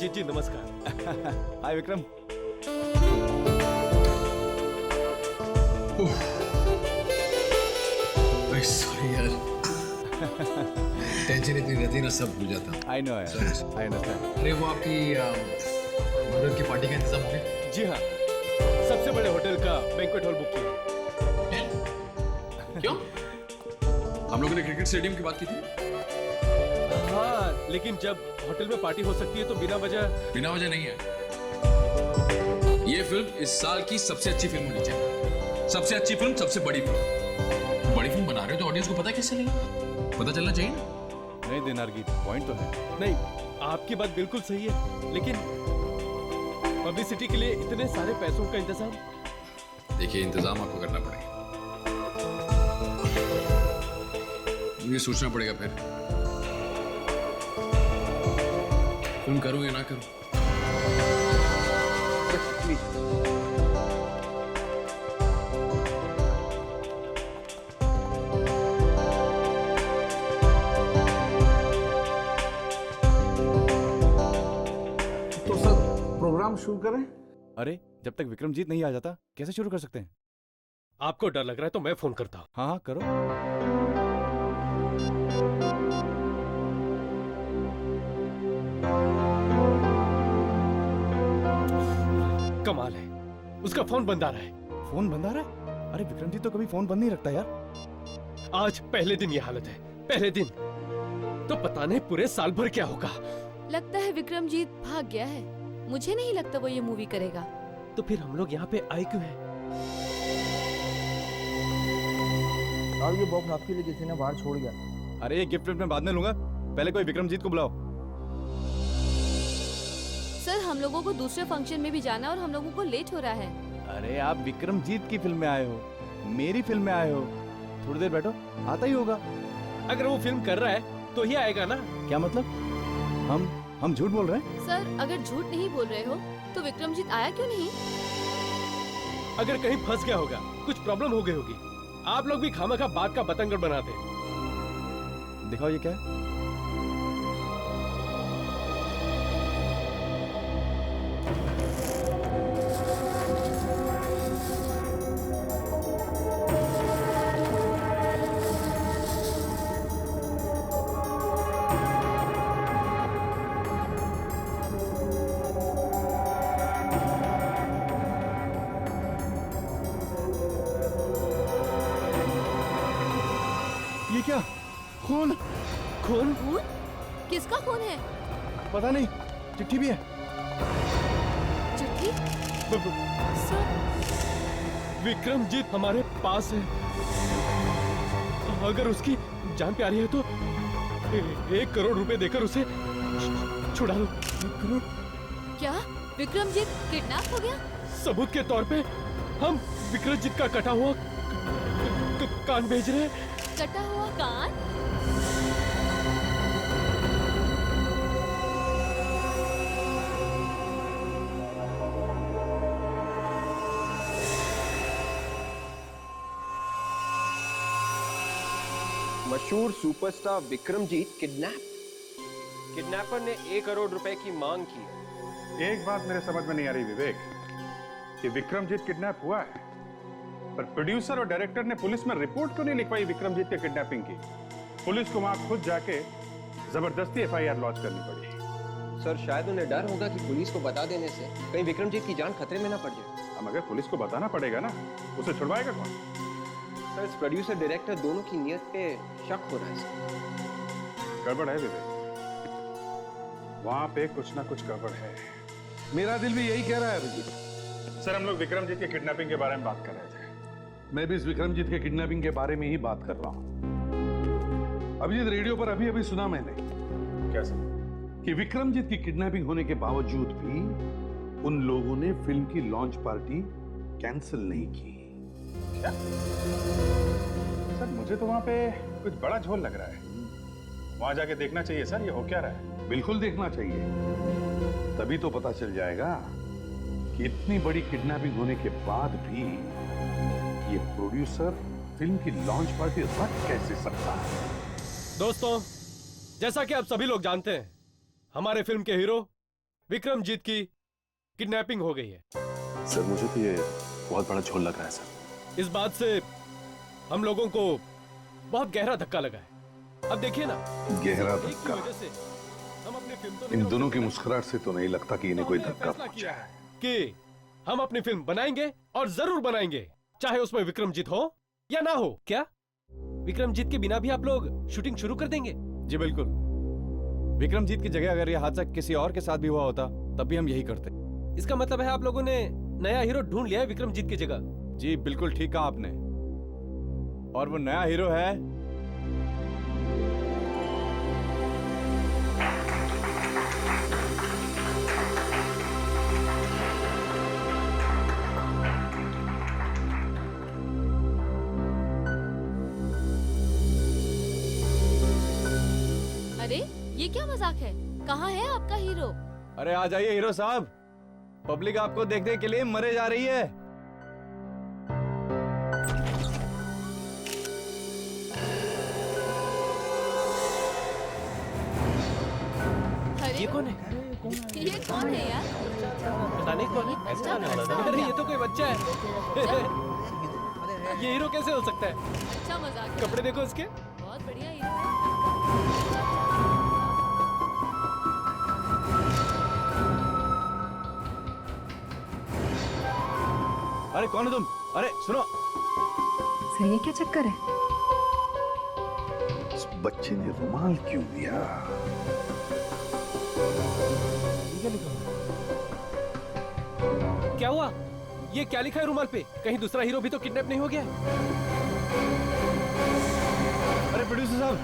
विक्रमजीत जी नमस्कार। हाय विक्रम। सॉरी यार, टेंशन इतनी रहती ना, सब भूल जाता। आई नो यार, आई अंडरस्टैंड। अरे वो आपकी मदर की पार्टी का इंतजाम हो गया? जी हाँ, सबसे बड़े होटल का बैंक्वेट हॉल बुक किया। क्यों? हम लोगों ने क्रिकेट स्टेडियम की बात की थी। हाँ, लेकिन जब होटल में पार्टी हो सकती है तो बिना वजह नहीं है। ये फिल्म इस साल की सबसे अच्छी फिल्म होनी चाहिए। सबसे अच्छी फिल्म, सबसे बड़ी फिल्म। बड़ी फिल्म बना रहे हो तो ऑडियंस को पता कैसे नहीं? पता चलना चाहिए ना। नहीं दिनार की पॉइंट तो है। नहीं, आपकी बात बिल्कुल सही है, लेकिन पब्लिसिटी के लिए इतने सारे पैसों का इंतजाम। देखिए, इंतजाम आपको करना पड़ेगा, मुझे सोचना पड़ेगा फिर फिल्म करूं या ना करूं। तो सर प्रोग्राम शुरू करें? अरे जब तक विक्रमजीत नहीं आ जाता कैसे शुरू कर सकते हैं? आपको डर लग रहा है तो मैं फोन करता हूँ। हाँ हाँ करो। कमाल है, उसका फोन बंद आ रहा है। फोन बंद आ रहा है? अरे विक्रमजीत तो कभी फोन बंद नहीं रखता यार। आज पहले दिन ये हालत है, पहले दिन तो पता नहीं पूरे साल भर क्या होगा। लगता है विक्रमजीत भाग गया है। मुझे नहीं लगता वो ये मूवी करेगा। तो फिर हम लोग यहाँ पे आए क्यों हैं? और ये बॉक्स आपके लिए किसी ने बाहर छोड़ गया। अरे ये गिफ्ट मैं बाद में लूंगा, पहले कोई विक्रमजीत को बुलाओ। सर हम लोगों को दूसरे फंक्शन में भी जाना और हम लोगों को लेट हो रहा है। अरे आप विक्रमजीत की फिल्म में आए हो, मेरी फिल्म में आए हो, थोड़ी देर बैठो, आता ही होगा। अगर वो फिल्म कर रहा है तो ही आएगा ना। क्या मतलब? हम झूठ बोल रहे हैं? सर अगर झूठ नहीं बोल रहे हो तो विक्रमजीत आया क्यों नहीं? अगर कहीं फंस गया होगा, कुछ प्रॉब्लम हो गई होगी। आप लोग भी खामखा बात का बतंगड़ बनाते। दिखाओ ये क्या है? ये क्या? खून? खून? खून? किसका खून है? पता नहीं, चिट्ठी भी है। चिट्ठी? सर विक्रमजीत हमारे पास है। अगर उसकी जान प्यारी है तो 1 करोड़ रुपए देकर उसे छुड़ा लो। 1 करोड़? क्या विक्रमजीत किडनैप हो गया? सबूत के तौर पे हम विक्रमजीत का कटा हुआ कान भेज रहे हैं। कटा हुआ कान? मशहूर सुपरस्टार विक्रमजीत किडनैपर ने 1 करोड़ रुपए की मांग की है। एक बात मेरे समझ में नहीं आ रही विवेक, कि विक्रमजीत किडनैप हुआ है, पर प्रोड्यूसर और डायरेक्टर ने पुलिस में रिपोर्ट क्यों नहीं लिखवाई विक्रमजीत के किडनैपिंग की? पुलिस को वहां खुद जाके जबरदस्ती एफआईआर लॉन्च करनी पड़ी। सर शायद उन्हें डर होगा कि पुलिस को बता देने से कहीं विक्रमजीत की जान खतरे में ना पड़ जाए। अब अगर पुलिस को बताना पड़ेगा ना, उसे छुड़वाएगा कौन? सर इस प्रोड्यूसर डायरेक्टर दोनों की नीयत पे शक हो रहा है सर। गड़बड़ है विवेक, वहां पे कुछ ना कुछ गड़बड़ है। मेरा दिल भी यही कह रहा है अभिजीत। सर हम लोग विक्रमजीत के किडनैपिंग के बारे में बात कर रहे थे। मैं भी इस विक्रमजीत के किडनैपिंग के बारे में ही बात कर रहा हूं। अभिजीत, रेडियो पर अभी सना मैंने। क्या सर? कि विक्रमजीत की किडनैपिंग होने के बावजूद भी उन लोगों ने फिल्म की लॉन्च पार्टी कैंसिल नहीं की। क्या? सर मुझे तो वहां पे कुछ बड़ा झोल लग रहा है। वहां जाके देखना चाहिए सर, ये हो क्या रहा है। बिल्कुल देखना चाहिए, तभी तो पता चल जाएगा कि इतनी बड़ी किडनैपिंग होने के बाद भी ये प्रोड्यूसर फिल्म की लॉन्च पार्टी रख कैसे सकता है। दोस्तों, जैसा कि आप सभी लोग जानते हैं, हमारे फिल्म के हीरो विक्रमजीत की किडनैपिंग हो गई है। सर मुझे तो ये बहुत बड़ा झोल लग रहा है सर। इस बात से हम लोगों को बहुत गहरा धक्का लगा है। अब देखिए ना, गहरा एक की धक्का। वजह से हम अपनी फिल्म तो इन नहीं दोनों की रोक मुस्कुराहट से तो नहीं लगता कि इन्हें कोई हमने धक्का फैसला पहुंचा किया है। कि हम अपनी फिल्म बनाएंगे और जरूर बनाएंगे, चाहे उसमें विक्रमजीत हो या ना हो। क्या विक्रमजीत के बिना भी आप लोग शूटिंग शुरू कर देंगे? जी बिल्कुल। विक्रमजीत की जगह अगर यह हादसा किसी और के साथ भी हुआ होता तब भी हम यही करते। इसका मतलब है आप लोगों ने नया हीरो ढूंढ लिया है विक्रमजीत की जगह। जी बिल्कुल ठीक कहा आपने। और वो नया हीरो है अरे ये क्या मजाक है? कहाँ है आपका हीरो? अरे आ जाइए हीरो साहब, पब्लिक आपको देखने के लिए मरे जा रही है। अरे ये कौन है? ये कौन है यार? पता नहीं कौन है। अच्छा आने वाला था। अरे ये तो कोई बच्चा है। ये हीरो कैसे हो सकता है? अच्छा मजाक है। कपड़े देखो इसके। बहुत बढ़िया हीरो है। अरे कौन है तुम? अरे सुनो, सर ये क्या चक्कर है? इस बच्चे ने रुमाल क्यों दिया? क्या हुआ? ये क्या लिखा है रुमाल पे? कहीं दूसरा हीरो भी तो किडनैप नहीं हो गया? अरे प्रोड्यूसर साहब,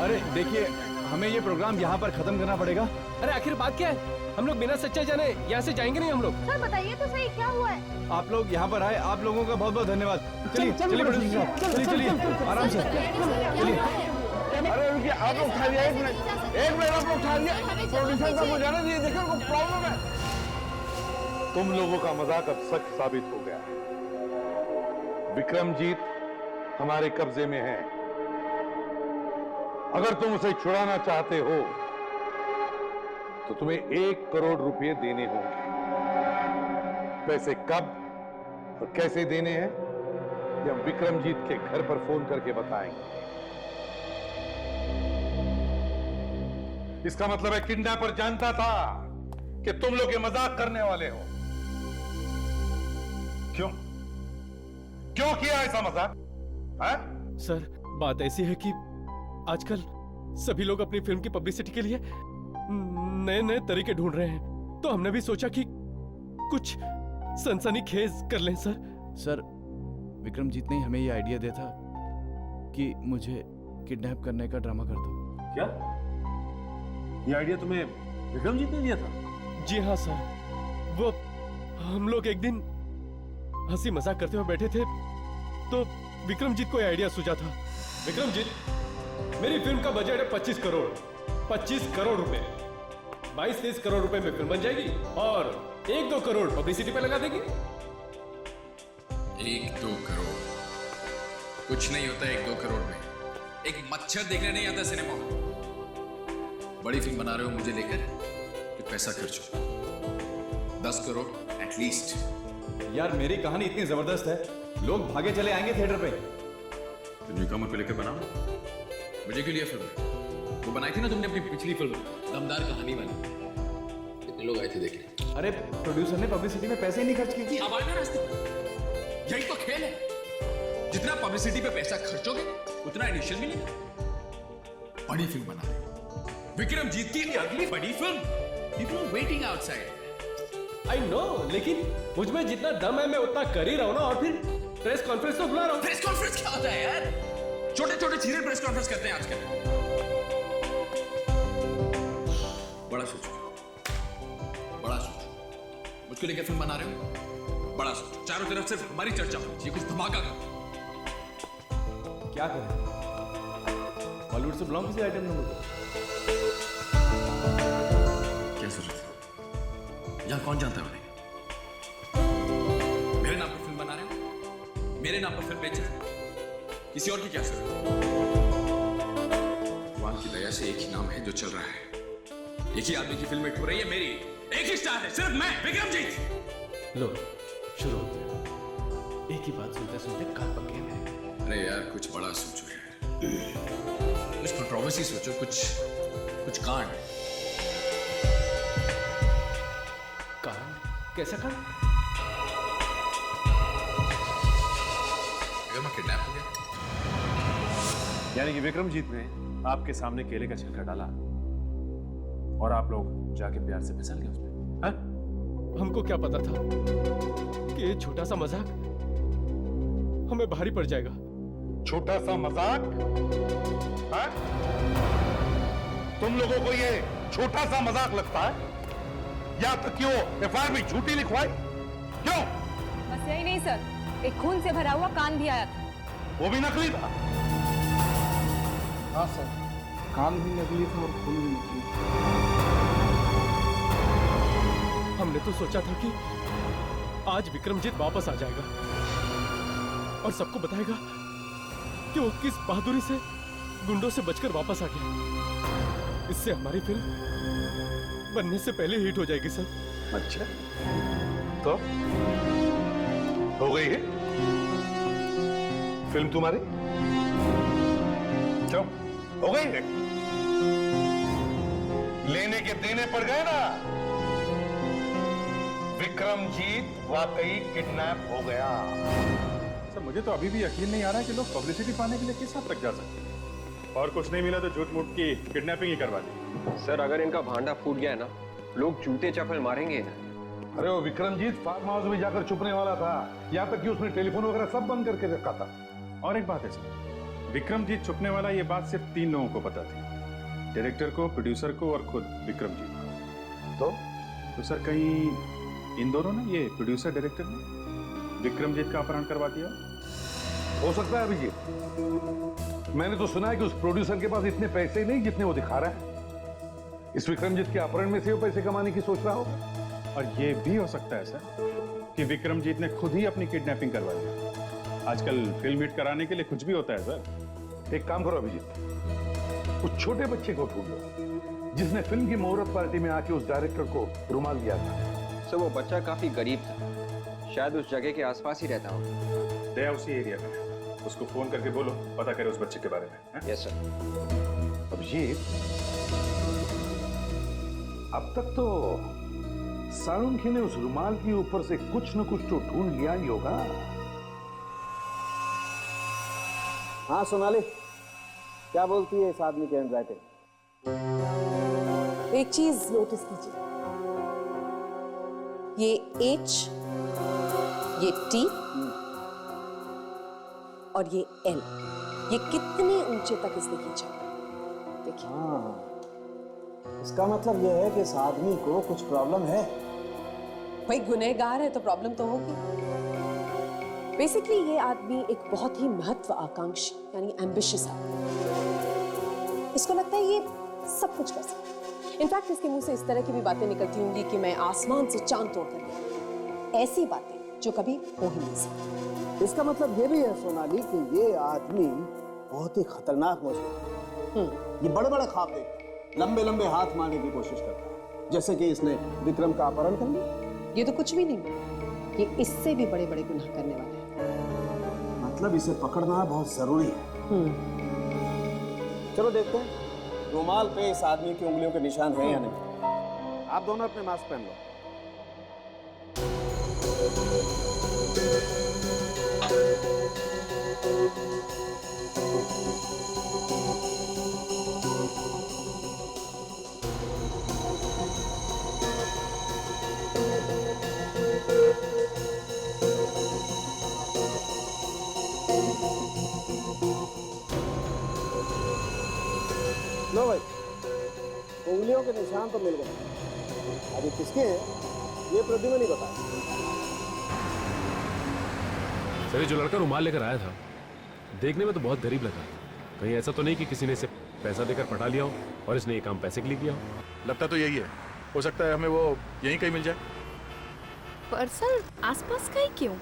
अरे देखिए हमें ये प्रोग्राम यहाँ पर खत्म करना पड़ेगा। अरे आखिर बात क्या है? हम लोग बिना सच्चाई जाने यहाँ से जाएंगे नहीं हम लोग। सर बताइए तो सही क्या हुआ है? आप लोग यहाँ पर आए, आप लोगों का बहुत बहुत धन्यवाद। चलिए चलिए प्रोड्यूसर साहब, चलिए चलिए आराम से। चलिए। अरे रुकिए, आप लोग ठहरिए, एक मिनट आप लोग ठहरिए। प्रोड्यूसर साहब को जाने दीजिए, देखिए उनको प्रॉब्लम है। तुम लोगों का मजाक अब सच साबित हो गया है। विक्रमजीत हमारे कब्जे में है। अगर तुम उसे छुड़ाना चाहते हो तो तुम्हें 1 करोड़ रुपए देने होंगे। पैसे कब और कैसे देने हैं ये हम विक्रमजीत के घर पर फोन करके बताएंगे। इसका मतलब है किडनैपर जानता था कि तुम लोग ये मजाक करने वाले हो। क्यों क्यों किया ऐसा मजाक? हैं? सर बात ऐसी है कि आजकल सभी लोग अपनी फिल्म की पब्लिसिटी के लिए नए नए तरीके ढूंढ रहे हैं, तो हमने भी सोचा कि कुछ सनसनीखेज कर लें सर। सर विक्रमजीत ने हमें ये आइडिया दिया था कि मुझे किडनैप करने का ड्रामा कर दो। क्या ये आइडिया तुम्हें विक्रमजीत ने दिया था? जी हाँ सर, वो हम लोग एक दिन हंसी मजाक करते हुए बैठे थे तो विक्रमजीत को यह आइडिया सूझा था। विक्रमजीत, मेरी फिल्म का बजट है 25 करोड़ 25 करोड़ रुपए। 22-23 करोड़ रुपए में फिल्म बन जाएगी और 1-2 करोड़ पब्लिसिटी पे लगा देगी। 1-2 करोड़ कुछ नहीं होता 1-2 करोड़ में। एक मच्छर देखने नहीं आता सिनेमा में। बड़ी फिल्म बना रहे हो मुझे लेकर कि पैसा खर्च हो। 10 करोड़ एटलीस्ट। यार मेरी कहानी इतनी जबरदस्त है, लोग भागे चले आएंगे थिएटर पे। तो न्यूकमर को लेकर बनाओ। मुझे क्यों लिया फिल्म? वो बनाई थी ना तुमने अपनी पिछली फिल्म दमदार कहानी वाली। कितने लोग आए थे देखने? अरे प्रोड्यूसर ने पब्लिसिटी में पैसे ही नहीं खर्च किए। अब आए ना रास्ते पे। यही तो खेल है। जितना पब्लिसिटी पे पैसा खर्चोगे उतना इनिशियल मिलेगा। बड़ी फिल्म बना रहे हो। विक्रमजीत की अगली बड़ी film. People are waiting outside. I know, लेकिन मुझ में जितना दम है मैं उतना कर ही रहा हूं ना, और फिर प्रेस कॉन्फ्रेंस तो बुला रहा हूं। प्रेस कॉन्फ्रेंस क्या होता है यार? छोटे छोटे चीजें प्रेस कॉन्फ्रेंस करते हैं आजकल। बड़ा सोचो, बड़ा सोचो। मुझको लेकर फिल्म बना रहे हो, बड़ा सोचो। चारों तरफ सिर्फ हमारी चर्चा हो, ये कुछ धमाका करो। क्या करें, बॉलीवुड से बुलाऊं किसी आइटम नंबर को? क्या सोच रहे थे? यहाँ कौन जानता है उन्हें? मेरे नाम पर फिल्म बना रहे हो, मेरे नाम पर फिल्म बेच रहे हो। किसी और की क्या जरूरत? की दया से एक ही नाम है जो चल रहा है। एक ही आदमी की फिल्म हिट हो रही है, मेरी। एक ही स्टार है, सिर्फ मैं, विक्रमजीत। लो शुरू हो गया। एक ही बात सुनते सुनते कान पक गए मेरे। अरे यार कुछ बड़ा सोचो यार, कुछ कंट्रोवर्सी सोचो, कुछ कांड। कांड? कैसा कांड? अगर मैं किडनैप हो गया, यानी कि विक्रमजीत ने आपके सामने केले का छिलका डाला और आप लोग जाके प्यार से फिसल गए उसमें, हाँ? हमको क्या पता था कि ये छोटा सा मजाक हमें भारी पड़ जाएगा। छोटा सा मजाक? हाँ? तुम लोगों को ये छोटा सा मजाक लगता है? या तक कि वो एफआईआर भी झूठी लिखवाई? क्यों? बस यही नहीं सर, एक खून से भरा हुआ कान भी आया था। वो भी नकली था? हाँ सर, कान भी नकली था और खून भी नकली था। हमने तो सोचा था कि आज विक्रमजीत वापस आ जाएगा और सबको बताएगा कि वो किस बहादुरी से गुंडों से बचकर वापस आ गया। इससे हमारी फिल्म बनने से पहले हिट हो जाएगी सर। अच्छा, तो हो गई है फिल्म तुम्हारी? क्यों हो गई है? लेने के देने पड़ गए ना। विक्रमजीत वाकई किडनैप हो गया। सर मुझे तो अभी भी यकीन नहीं आ रहा है कि लोग पब्लिसिटी पाने के लिए किस हद तक जा सकते हैं। और कुछ नहीं मिला तो झूठ मूठ की किडनैपिंग ही करवा दी। सर अगर इनका भांडा फूट गया है ना, लोग जूते चप्पल मारेंगे ना। अरे वो विक्रमजीत फार्म हाउस में जाकर छुपने वाला था, यहां तक कि उसने टेलीफोन वगैरह सब बंद करके रखा था। और एक बात है सर, विक्रमजीत छुपने वाला ये बात सिर्फ 3 लोगों को पता थी, डायरेक्टर को, प्रोड्यूसर को और खुद विक्रमजीत को। तो सर कहीं इन दोनों ने, ये प्रोड्यूसर डायरेक्टर ने विक्रमजीत का अपहरण करवा दिया? हो सकता है अभिजीत। मैंने तो सुना है कि उस प्रोड्यूसर के पास इतने पैसे ही नहीं जितने वो दिखा रहा है। इस विक्रमजीत के अपहरण में से वो पैसे कमाने की सोच रहा होगा। और ये भी हो सकता है सर कि विक्रमजीत ने खुद ही अपनी किडनैपिंग करवा ली। आजकल फिल्म हिट कराने के लिए कुछ भी होता है सर। एक काम करो अभिजीत, उस छोटे बच्चे को ढूंढो जिसने फिल्म की मुहूर्त पार्टी में आके उस डायरेक्टर को रुमाल दिया था। सर वो बच्चा काफी गरीब था, शायद उस जगह के आसपास ही रहता हो। दया उसी एरिया में है, उसको फोन करके बोलो पता करे उस बच्चे के बारे में। Yes sir. अभिजीत, अब तक तो साळुंखे ने उस रुमाल के ऊपर से कुछ न कुछ तो ढूंढ लिया ही होगा। हाँ सोनाली, क्या बोलती है इस आदमी के हैंडराइटिंग? एक चीज नोटिस कीजिए, ये H, ये T और ये L, ये कितने ऊंचे तक इसने खींचा। देखिए। हाँ, इसका मतलब यह है कि इस आदमी को कुछ प्रॉब्लम है। भाई गुनहगार है तो प्रॉब्लम तो होगी। बेसिकली ये आदमी एक बहुत ही महत्वाकांक्षी यानी एम्बिशियस आदमी। इसको लगता है ये सब कुछ कर सकता है। इनफैक्ट इसके मुंह से इस तरह की भी बातें निकलती होंगी कि मैं आसमान से चांद तोड़ कर गया। ऐसी बातें जो कभी हो ही नहीं सकती। इसका मतलब ये भी है सोनाली कि ये आदमी बहुत ही खतरनाक मौजूद है। ये बड़े बड़े ख्वाब देखता है, लंबे लंबे हाथ मारने की कोशिश करता है, जैसे कि इसने विक्रम का अपहरण कर लिया। ये तो कुछ भी नहीं, ये इससे भी बड़े बड़े गुनाह करने वाला है। मतलब इसे पकड़ना बहुत जरूरी है। चलो देखते हैं रुमाल पे इस आदमी की उंगलियों के निशान हैं या नहीं। आप दोनों अपने मास्क पहन लो। लो भाई, उंगलियों के निशान तो मिल गए। अभी किसके हैं ये प्रद्युम्न नहीं बता। सर ये जो लड़का रुमाल लेकर आया था, देखने में तो बहुत गरीब लगा। कहीं ऐसा तो नहीं कि किसी ने इसे पैसा देकर पटा लिया हो और इसने ये काम पैसे के लिए किया हो? लगता तो यही है। हो सकता है हमें वो यहीं कहीं मिल जाए। पर सर आसपास का ही क्यों?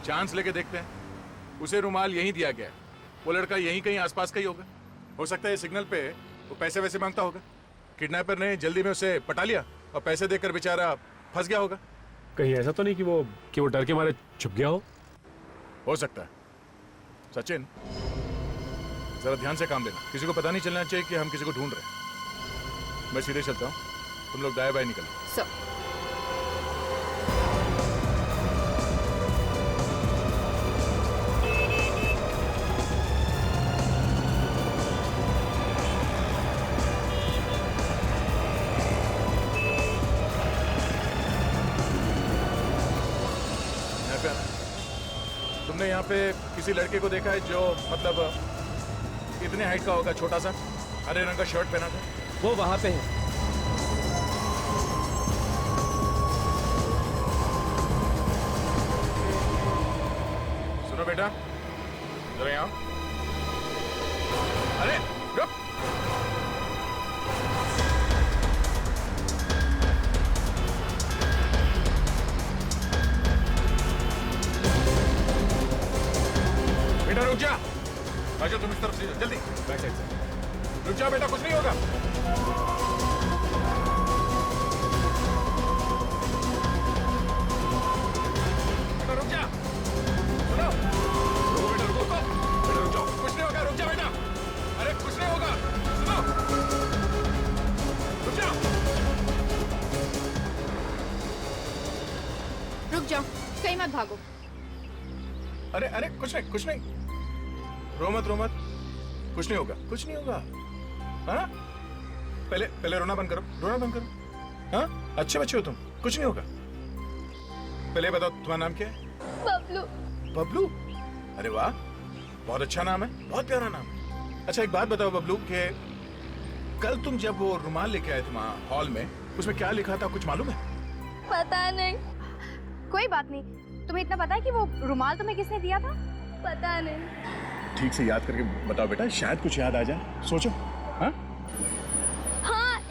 चांस लेके देखते हैं। उसे रुमाल यहीं दिया गया है, वो लड़का यहीं कहीं आसपास का ही होगा। हो सकता है सिग्नल पे वो पैसे वैसे मांगता होगा। किडनैपर ने जल्दी में उसे पटा लिया और पैसे देकर बेचारा फंस गया होगा। कहीं ऐसा तो नहीं कि वो डर के मारे छुप गया हो सकता है। सचिन, जरा ध्यान से काम देना, किसी को पता नहीं चलना चाहिए कि हम किसी को ढूंढ रहे हैं। मैं सीधे चलता हूँ, तुम लोग दाएं बाएं निकलो। सर तुमने यहाँ पे किसी लड़के को देखा है जो मतलब इतने हाइट का होगा, छोटा सा, हरे रंग का शर्ट पहना था? वो वहां पे है। सुनो बेटा, जरा यहाँ। अरे रुक। बेटा रुक जा। राजू तुम इस तरफ से जल्दी, बैक साइड से। रुक जा बेटा, कुछ नहीं होगा। बेटा रुक जा। सुनो, रुको बेटा, रुको। बेटा रुक जाओ, कुछ नहीं होगा, रुक जा बेटा। अरे कुछ नहीं होगा, सुनो, रुक जा। रुक जाओ, कहीं मत भागो। अरे अरे कुछ नहीं। रो मत, कुछ नहीं होगा, कुछ नहीं होगा। हाँ, पहले रोना बंद करो। हाँ, अच्छे बच्चे हो तुम, कुछ नहीं होगा। पहले बताओ तुम्हारा नाम क्या है? बबलू। अरे वाह, बहुत अच्छा नाम है, बहुत प्यारा नाम है। अच्छा एक बात बताओ बबलू, कि कल तुम जब वो रुमाल लेके आए थे वहाँ हॉल में, उसमें क्या लिखा था, कुछ मालूम है? पता नहीं। कोई बात नहीं, तुम्हें इतना पता है कि वो रुमाल तुम्हें किसने दिया था? पता नहीं। ठीक से याद करके बताओ बेटा, शायद कुछ याद आ जाए, सोचो। हाँ,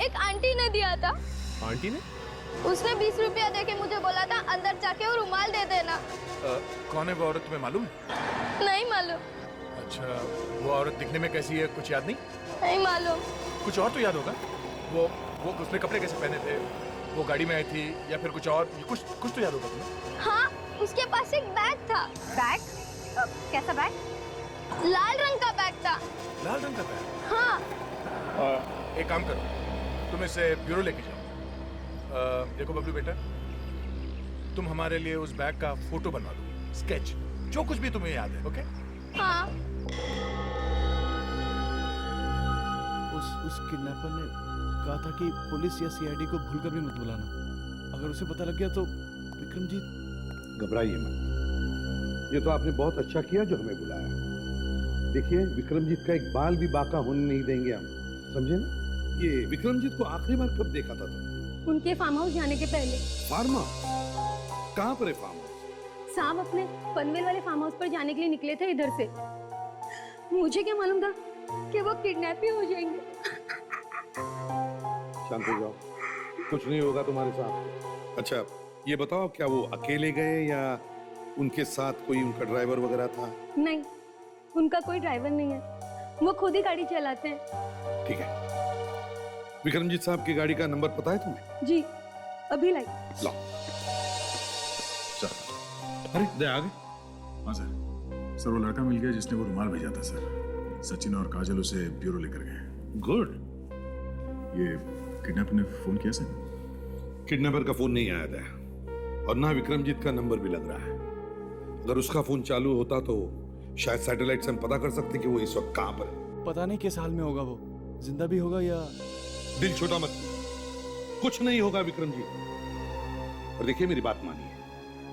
एक आंटी ने दिया था। आंटी ने? उसने 20 रुपया देके मुझे बोला था अंदर जाके वो रुमाल दे देना। कौन है वो औरत, तुम्हें मालूम है? नहीं मालूम। अच्छा, वो औरत दिखने में कैसी है, कुछ याद नहीं? नहीं मालूम। कुछ और तो याद होगा। वो उसने कपड़े कैसे पहने थे, वो गाड़ी में आई थी या फिर कुछ और, कुछ तो याद होगा तुम्हें? हाँ, उसके पास एक बैग था। बैग? कैसा बैग? लाल रंग का बैग था। लाल रंग का बैग? हाँ। एक काम करो, तुम इसे ब्यूरो लेके जाओ। देखो बबलू बेटा, तुम हमारे लिए उस बैग का फोटो बनवा दो, स्केच, जो कुछ भी तुम्हें याद है। ओके? हाँ। उस किडनैपर ने कहा था कि पुलिस या सीआईडी को भूलकर भी मत बुलाना, अगर उसे पता लग गया तो विक्रमजीत। घबराइए मत, ये तो आपने बहुत अच्छा किया जो हमें बुलाया। देखिए, विक्रमजीत का एक बाल भी बाका होने नहीं देंगे हम, समझे ना? ये विक्रमजीत को आखिरी बार कब देखा था तुम? उनके फार्म हाउस जाने के पहले। Farm house? कहाँ पर है फार्म हाउस? साहब अपने पनवेल वाले फार्म हाउस पर जाने के लिए निकले थे इधर से। मुझे क्या मालूम था कि वो किडनैप ही हो जाएंगे। शांत हो जाओ, कुछ नहीं होगा तुम्हारे साथ। अच्छा ये बताओ, क्या वो अकेले गए या उनके साथ कोई उनका ड्राइवर वगैरह था? नहीं, उनका कोई ड्राइवर नहीं है, वो खुद ही गाड़ी चलाते हैं। ठीक है। विक्रमजीत साहब की गाड़ी का नंबर पता है तुम्हें? जी, अभी लाई। लाओ। अरे दे आ गए। हाँ सर, वो लड़का मिल गया जिसने वो रुमाल भेजा था सर। सचिन और काजल उसे ब्यूरो लेकर गए। गुड। ये किडनैपर ने फोन किया सर? किडनैपर का फोन नहीं आया था और ना विक्रमजीत का नंबर भी लग रहा है। अगर उसका फोन चालू होता तो शायद सैटेलाइट से हम पता कर सकते कि वो इस वक्त कहां पर है। पता नहीं किस हाल में होगा, वो जिंदा भी होगा या। दिल छोटा मत, कुछ नहीं होगा विक्रमजीत। और देखिए मेरी बात मानिए,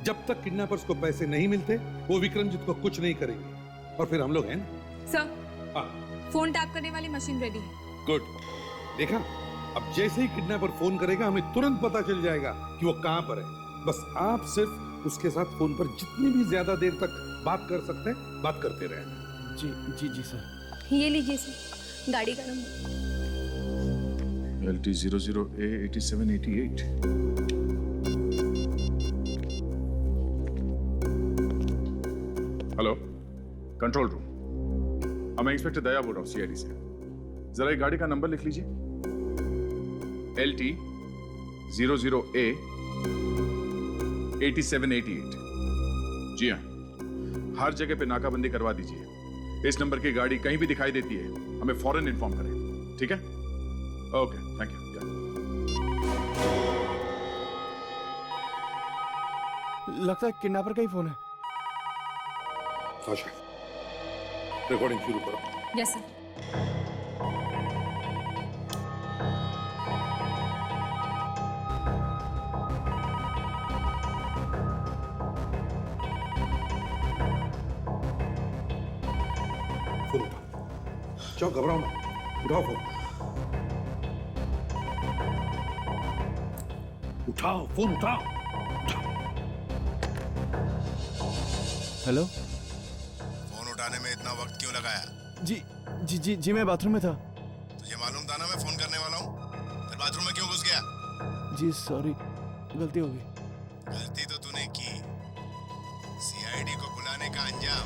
जब तक किडनैपर्स को पैसे नहीं मिलते वो विक्रमजीत को कुछ नहीं करेंगे। और फिर हम लोग हैं ना। सर, हाँ, फोन टैप करने वाली मशीन रेडी है। गुड। देखा, अब जैसे ही किडनैपर फोन करेगा हमें तुरंत पता चल जाएगा कि वो कहां पर है। बस आप सिर्फ उसके साथ फोन पर जितनी भी ज्यादा देर तक बात कर सकते हैं बात करते रहना। जी जी जी सर। ये लीजिए सर, गाड़ी का number. LT 00A8788। Hello, control room. मैं इंस्पेक्टर दया बोल रहा हूँ CID से। जरा ये गाड़ी का नंबर लिख लीजिए, LT 00A 8788। जी हाँ, हर जगह पे नाकाबंदी करवा दीजिए। इस नंबर की गाड़ी कहीं भी दिखाई देती है हमें फौरन इन्फॉर्म करें, ठीक है? Okay, thank you. लगता है किडनैपर का ही फोन है। साशा, रिकॉर्डिंग शुरू करो। Yes sir. फोन उठाओ, जाओ, घबराओ मत, उठाओ फोन, उठाओ फोन, उठाओ। हेलो। फोन उठाने में इतना वक्त क्यों लगाया? जी जी जी जी मैं बाथरूम में था। तुझे मालूम था ना मैं फोन करने वाला हूँ, फिर बाथरूम में क्यों घुस गया? जी सॉरी, गलती हो गई। गलती तो तूने की, CID को बुलाने का अंजाम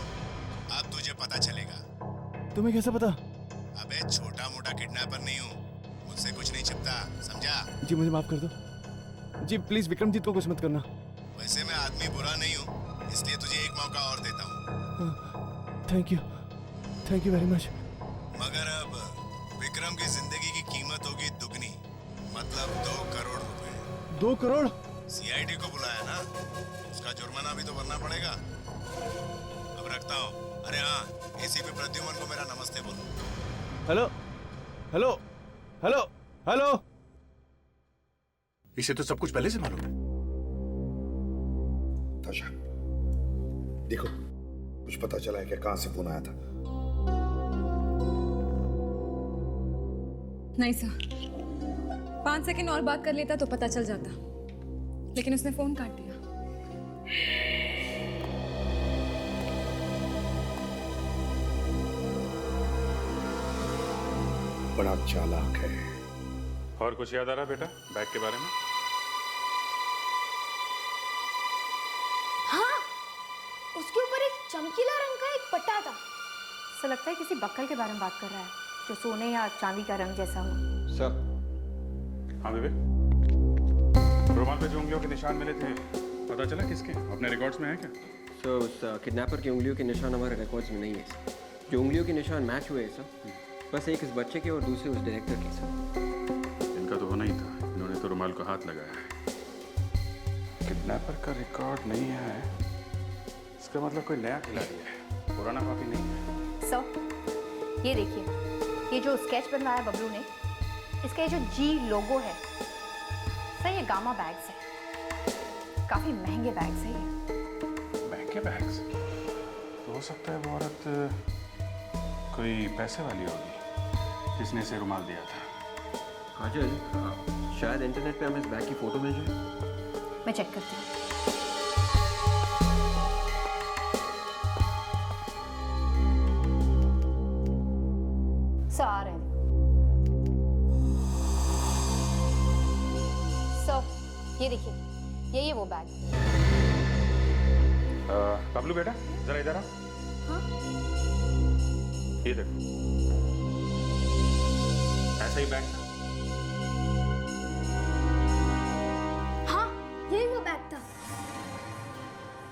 अब तुझे पता चलेगा। तुम्हें कैसे पता? अबे छोटा मोटा किडनैपर नहीं हूँ, मुझसे कुछ नहीं छिपता, समझा? जी मुझे माफ कर दो। जी प्लीज विक्रमजीत को कुछ मत करना। वैसे मैं आदमी बुरा नहीं हूँ, इसलिए तुझे एक मौका और देता हूँ। Thank you very much. मगर अब विक्रम की जिंदगी की कीमत होगी दुगनी, मतलब 2 करोड़ रुपए। 2 करोड़? CID को बुलाया ना, उसका जुर्माना भी तो भरना पड़ेगा। अब रखता हूँ। अरे हाँ, ACP प्रद्युमन को मेरा नमस्ते बोलो। Hello hello hello hello. इसे तो सब कुछ पहले से मालूम है। ताशा, देखो, कुछ पता चला है कि कहां से फोन आया था? नहीं सर, 5 सेकंड और बात कर लेता तो पता चल जाता, लेकिन उसने फोन काट दिया। बड़ा चालाक है। और कुछ याद आ रहा बेटा बैग के बारे में? हाँ, उसके ऊपर एक चमकीला रंग का एक पट्टा था। ऐसा लगता है किसी बक्कल के बारे में बात कर रहा है, जो सोने या चांदी का रंग जैसा हो। सर। हाँ बेबे, रुमाल पे जो उंगलियों के निशान मिले थे पता चला किसके? अपने रिकॉर्ड्स में है क्या? सर उस किडनैपर की उंगलियों के निशान हमारे रिकॉर्ड्स में नहीं है सर। जो उंगलियों के निशान मैच हुए हैं सर, बस एक इस बच्चे के और दूसरे उस डायरेक्टर के सर। इनका तो होना ही था, इन्होंने तो रुमाल को हाथ लगाया है। किडनैपर का रिकॉर्ड नहीं है, इसका मतलब कोई नया खिलाड़ी है, पुराना कॉपी नहीं है। सर, ये देखिए, ये जो स्केच बनवाया बबलू ने, इसका ये जो G लोगो है सर, ये गामा बैग्स है। काफी महंगे बैग्स है ये। महंगे बैग्स? तो हो सकता है वो औरत कोई पैसे वाली होगी जिसने इसे रुमाल दिया था। काजल, शायद इंटरनेट पे हमें इस बैग की फोटो मिल जाए। मैं चेक करती हूँ। सर आ रहे हैं। सर, ये देखिए, ये वो बैग। बबलू बेटा जरा इधर आ। हाँ? ये देखो, ऐसा ही बैग था। हाँ, यही वो बैग था।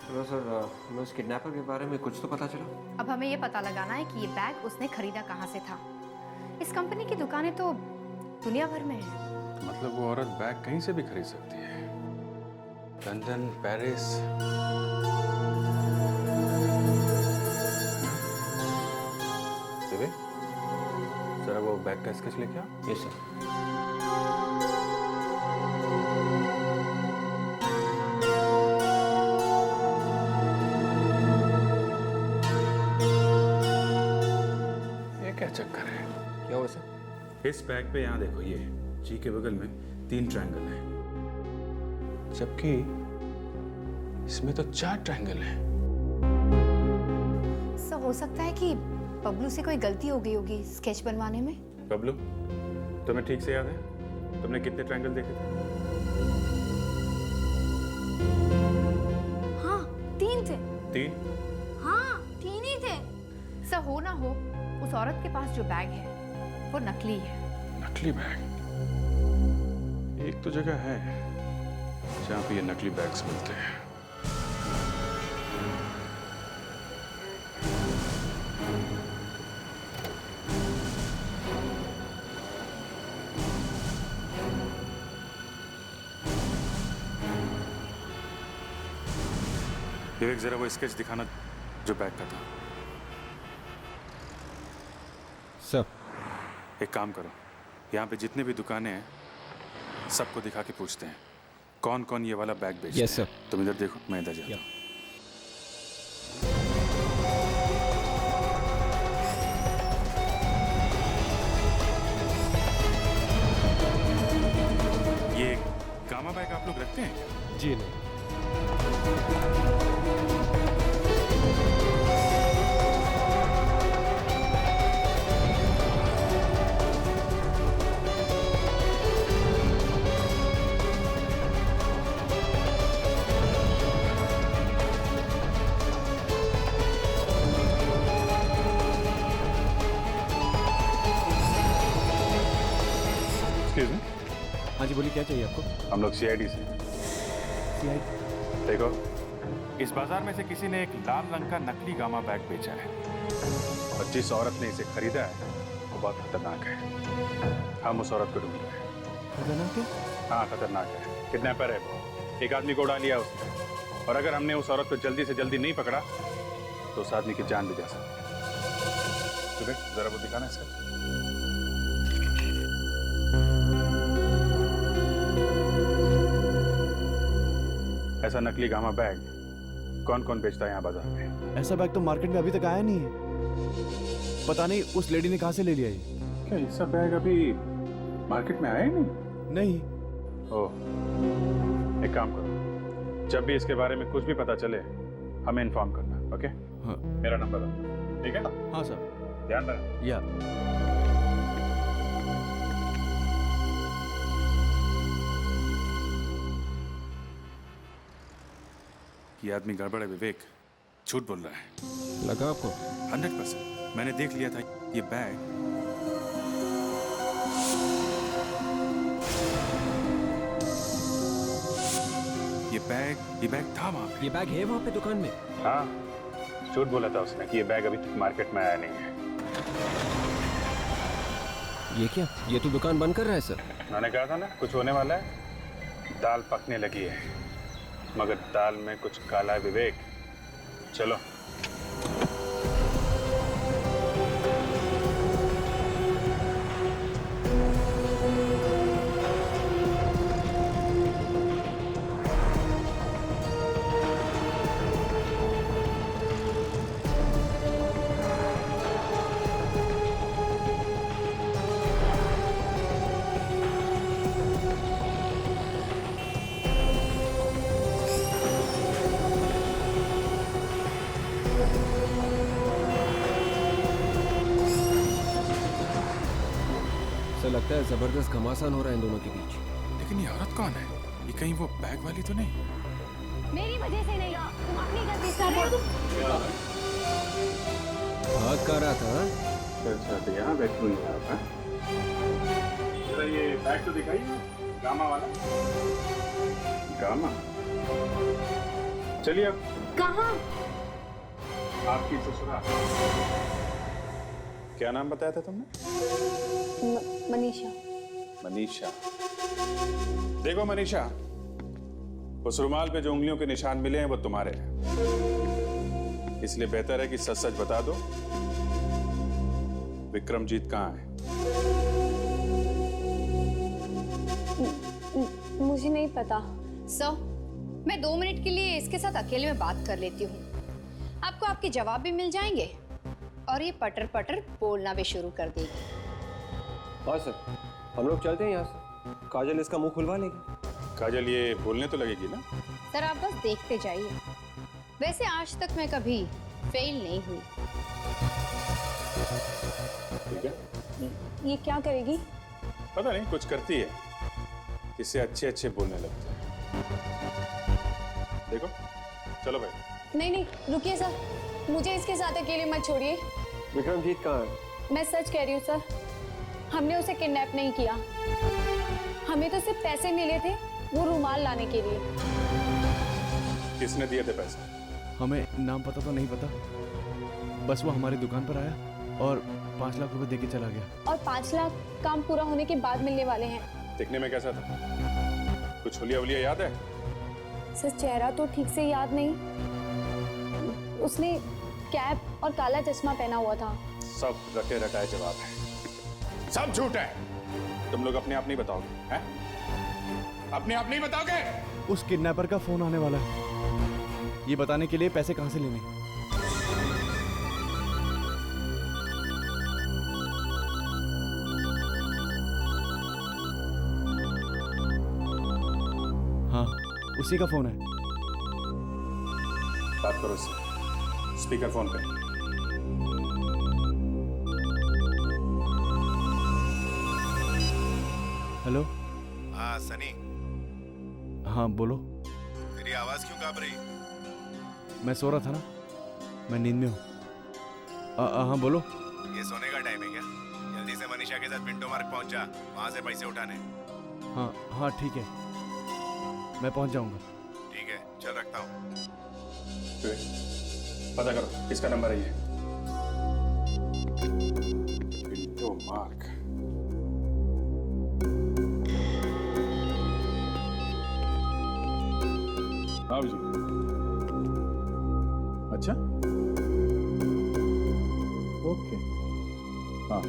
चलो सर, हमें उस किडनैपर के बारे में कुछ तो पता चला। अब हमें ये पता लगाना है कि ये बैग उसने खरीदा कहाँ से था। इस कंपनी की दुकानें तो दुनिया भर में है। मतलब वो औरत बैग कहीं से भी खरीद सकती है? London, Paris. जरा वो बैग का स्केच लेके आओ। Yes sir. ये क्या चक्कर है? क्या हुआ सर? इस बैग पे यहाँ देखो, ये जी के बगल में 3 ट्रायंगल हैं, जबकि इसमें तो 4 ट्रायंगल हैं। सर, हो सकता है कि बबलू से कोई गलती हो गई होगी स्केच बनवाने में। बबलू, तुम्हें ठीक से याद है तुमने कितने ट्रायंगल देखे थे? हाँ, 3 थे। 3? हाँ, 3 ही थे। सर, हो ना हो, उस औरत के पास जो बैग है वो नकली है। नकली बैग? एक तो जगह है जहां पे ये नकली बैग्स मिलते हैं। विवेक, जरा वो स्केच दिखाना जो बैग का था। सर, एक काम करो, यहाँ पे जितने भी दुकानें हैं सबको दिखा के पूछते हैं कौन कौन ये वाला बैग बेचते हैं। Yes sir. तुम इधर देखो, मैं इधर जाता हूँ। ये गामा बैग आप लोग रखते हैं? जी नहीं। Excuse me. हाँ जी बोलिए, क्या चाहिए आपको? हम लोग सीआईडी से हैं। CID? देखो, इस बाजार में से किसी ने एक लाल रंग का नकली गामा बैग बेचा है और जिस औरत ने इसे खरीदा है वो बहुत खतरनाक है। हम उस औरत को ढूंढ रहे हैं। खतरनाक है? हाँ, खतरनाक है। किडनैपर है वो। एक आदमी को उड़ा लिया उसने, और अगर हमने उस औरत को जल्दी से जल्दी नहीं पकड़ा तो उस आदमी की जान भी जा सकती है। सुबह जरा वो दिखाना इसका। ऐसा नकली गामा बैग कौन कौन बेचता है यहाँ बाजार में? ऐसा बैग तो मार्केट में अभी तक आया नहीं है। पता नहीं उस लेडी ने कहाँ से ले लिया ये। क्या ऐसा बैग अभी मार्केट में आया ही नहीं? नहीं। ओह, एक काम करो, जब भी इसके बारे में कुछ भी पता चले हमें इन्फॉर्म करना, ओके? हाँ। मेरा नंबर है, ठीक है? हाँ सर। ध्यान रखना। या ये आदमी गड़बड़ है विवेक, झूठ बोल रहा है। लगा आपको? 100%। मैंने देख लिया था ये बैग ये बैग था वहां पे। ये बैग है वहाँ पे दुकान में? हाँ, झूठ बोला था उसने कि ये बैग अभी तक मार्केट में आया नहीं है। ये क्या? ये तो दुकान बंद कर रहा है सर। मैंने कहा था ना कुछ होने वाला है। दाल पकने लगी है, मगर दाल में कुछ काला है विवेक। चलो। लगता है जबरदस्त घमासान हो रहा है इन दोनों के बीच। लेकिन ये औरत कौन है? ये कहीं वो बैग वाली तो नहीं? मेरी वजह से नहीं, तुम अपनी गलती कर रहे हो। भाग कर रहा था। अच्छा, तो यहाँ बैठ हुई है आप? जरा ये बैग तो दिखाइए, गामा वाला। गामा? चलिए अब। कहाँ? आपकी ससुराल। क्या नाम बताया था तुमने? मनीषा। मनीषा। देखो मनीषा, उस रुमाल पे जो उंगलियों के निशान मिले हैं वो तुम्हारे हैं, इसलिए बेहतर है कि सच सच बता दो, विक्रमजीत कहाँ है? मुझे नहीं पता। सर, मैं 2 मिनट के लिए इसके साथ अकेले में बात कर लेती हूँ। आपको आपके जवाब भी मिल जाएंगे और ये पटर पटर बोलना भी शुरू कर देगी। हाँ सर, हम लोग चलते हैं यहाँ से। काजल इसका मुंह खुलवा लेगी। काजल ये बोलने तो लगेगी ना? सर आप बस देखते जाइए। वैसे आज तक मैं कभी फेल नहीं हुई। ठीक है। ये क्या करेगी? पता नहीं, कुछ करती है, इससे अच्छे अच्छे बोलने लगते हैं। देखो, चलो भाई। नहीं नहीं, रुकिए सर, मुझे इसके साथ अकेले मत छोड़िए। विक्रमजीत कहाँ है? मैं सच कह रही हूँ सर, हमने उसे किडनैप नहीं किया। हमें तो सिर्फ पैसे मिले थे वो रुमाल लाने के लिए। किसने दिए थे पैसे? हमें नाम पता तो नहीं पता, बस वो हमारी दुकान पर आया और 5 लाख रुपए देके चला गया। और 5 लाख काम पूरा होने के बाद मिलने वाले हैं। दिखने में कैसा था? कुछ हुलिया वुलिया याद है? सर चेहरा तो ठीक से याद नहीं। उसने कैप और काला चश्मा पहना हुआ था। सब रटे रटाए जवाब है, सब झूठ है। तुम लोग अपने आप नहीं बताओगे हैं? अपने आप नहीं बताओगे? उस किडनैपर का फोन आने वाला है, ये बताने के लिए पैसे कहां से लेने। हाँ, उसी का फोन है। बात करो उससे, स्पीकर फोन पे। हेलो। हाँ सनी, हाँ बोलो। तेरी आवाज क्यों कांप रही? मैं सो रहा था ना, मैं नींद में हूँ। हाँ बोलो। ये सोने का टाइम है क्या? जल्दी से मनीषा के साथ पिंटो मार्ग पहुंच जा, वहां से पैसे उठाने। हाँ ठीक है, मैं पहुंच जाऊंगा। ठीक है, चल रखता हूँ। पता करो किसका नंबर है ये। पिंटो मार्ग। हाँ जी। अच्छा, ओके, हाँ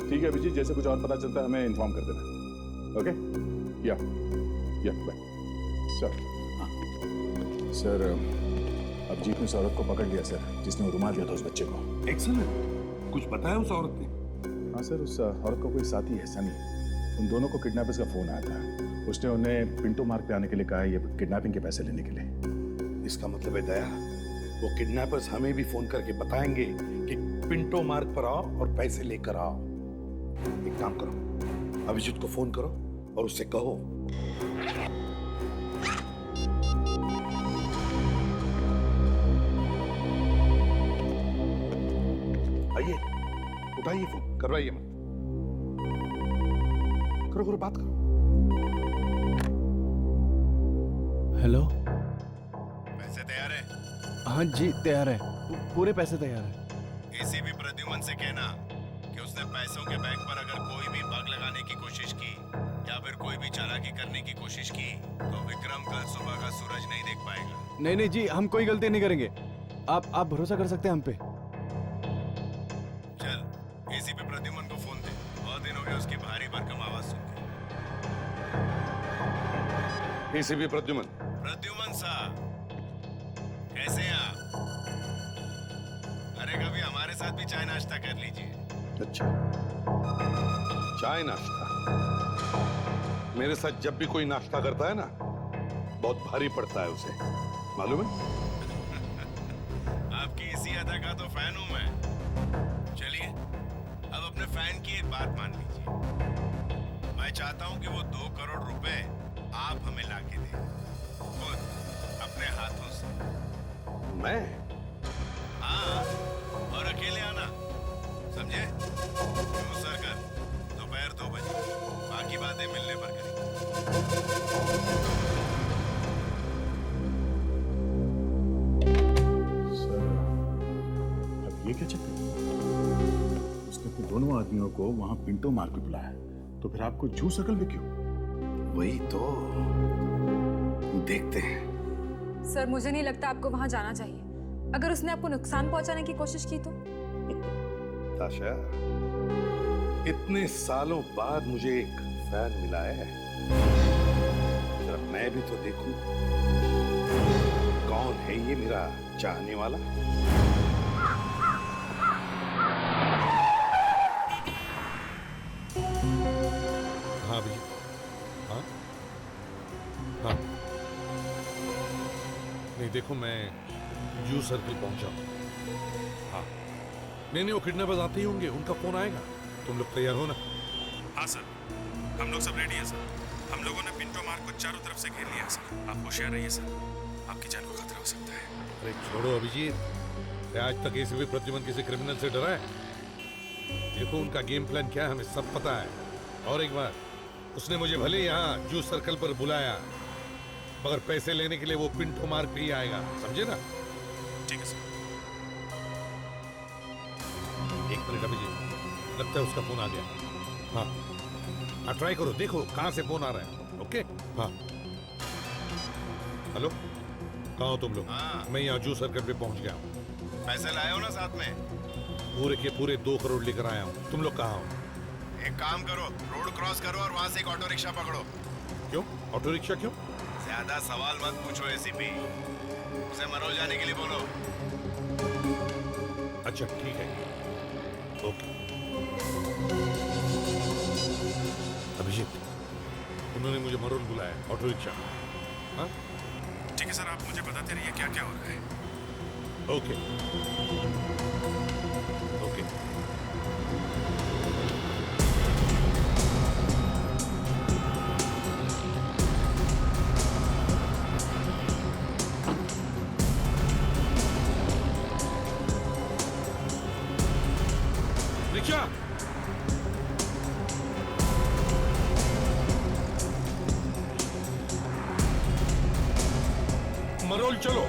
ठीक है अभिजीत, जैसे कुछ और पता चलता है हमें इन्फॉर्म कर देना। ओके, या बाय। सर, हाँ सर, अभिजीत ने उस औरत को पकड़ लिया सर, जिसने वो रुमाल दिया था उस बच्चे को। एक्सीलेंट, कुछ पता है उस औरत ने? हाँ सर, उस औरत का कोई साथी है सनी, उन दोनों को किडनैपर्स का फोन आया था। उसने उन्हें पिंटो मार्ग पे आने के लिए कहा है, ये किडनैपिंग के पैसे लेने के लिए। इसका मतलब है दया, वो किडनैपर्स हमें भी फोन करके बताएंगे कि पिंटो मार्ग पर आओ और पैसे लेकर आओ। एक काम करो, अभिजीत को फोन करो और उससे कहो आइए, उठाइए फोन, करवाइए मत। करो बात करो। हेलो। पैसे तैयार है? हाँ जी तैयार है, पूरे पैसे तैयार है। एसीपी प्रद्युमन से कहना कि उसने पैसों के बैग पर अगर कोई भी बग लगाने की कोशिश की या फिर कोई भी चालाकी करने की कोशिश की तो विक्रम कल सुबह का सूरज नहीं देख पाएगा। नहीं जी, हम कोई गलती नहीं करेंगे, आप भरोसा कर सकते हैं हम पे। चल एसीपी प्रद्युमन को फोन दे, बहुत दिन हो गए उसकी भारी भरकम आवाज सुन के। एसीपी प्रद्युमन साहब, कैसे हैं आप? अरे कभी हमारे साथ भी चाय नाश्ता कर लीजिए। अच्छा, चाय नाश्ता? मेरे साथ जब भी कोई नाश्ता करता है ना, बहुत भारी पड़ता है उसे, मालूम है? आपकी इसी अदा का तो फैन हूं मैं। चलिए अब अपने फैन की एक बात मान लीजिए, मैं चाहता हूं कि वो 2 करोड़ रुपए आप हमें लाके दें, खुद अपने हाथों से। मैं? हाँ, और अकेले आना, समझे? क्यों सरकार, दोपहर 2 बजे, बाकी बातें मिलने पर करेंगे। सर, अब ये क्या चक्कर? उसने तो दोनों आदमियों को वहां पिंटो मार्ग पे बुलाया, तो फिर आपको जू सर्कल में क्यों? वही तो देखते हैं। सर मुझे नहीं लगता आपको वहां जाना चाहिए। अगर उसने आपको नुकसान पहुंचाने की कोशिश की तो? ताशा, इतने सालों बाद मुझे एक फैन मिला है, जरा मैं भी तो देखूं कौन है ये मेरा चाहने वाला। हाँ भैया, हाँ हाँ, नहीं देखो मैं यू सर्कल पहुंचा। हाँ नहीं वो किडनैपर्स आते ही होंगे, उनका फोन आएगा, तुम लोग तैयार हो ना? हाँ सर, हम लोग सब रेडी हैं सर। हम लोगों ने पिंटो मार्ग को चारों तरफ से घेर लिया है सर। आप होशियार रहिए सर, आपकी जान को खतरा हो सकता है। अरे छोड़ो अभिजीत, आज तक एसीपी प्रद्युमन किसी क्रिमिनल से डरा है? देखो उनका गेम प्लान क्या है हमें सब पता है। और एक बार, उसने मुझे भले यहाँ जूस सर्कल पर बुलाया, मगर पैसे लेने के लिए वो पिंटो मार्ग पे ही आएगा, समझे ना? ठीक है सर। एक मिनट अभी जी, लगता है उसका फोन आ गया। हाँ हाँ, ट्राई करो, देखो कहाँ से फोन आ रहा है। ओके हाँ। हेलो, कहाँ हो तुम लोग? मैं यहाँ जूस सर्कल पे पहुँच गया हूँ। पैसे लाए हो ना साथ में? पूरे के पूरे 2 करोड़ लेकर आया हूँ। तुम लोग कहाँ हो? एक काम करो, रोड क्रॉस करो और वहां से एक ऑटो रिक्शा पकड़ो। क्यों ऑटो रिक्शा क्यों? ज्यादा सवाल मत पूछो एसीपी, उसे मरोल जाने के लिए बोलो। अच्छा ठीक है, ओके। अभिजीत, उन्होंने मुझे मरोल बुलाया, ऑटो रिक्शा। हाँ ठीक है सर, आप मुझे बताते रहिए क्या क्या हो रहा है। Okay okay. रिक्शा, मरोल चलो।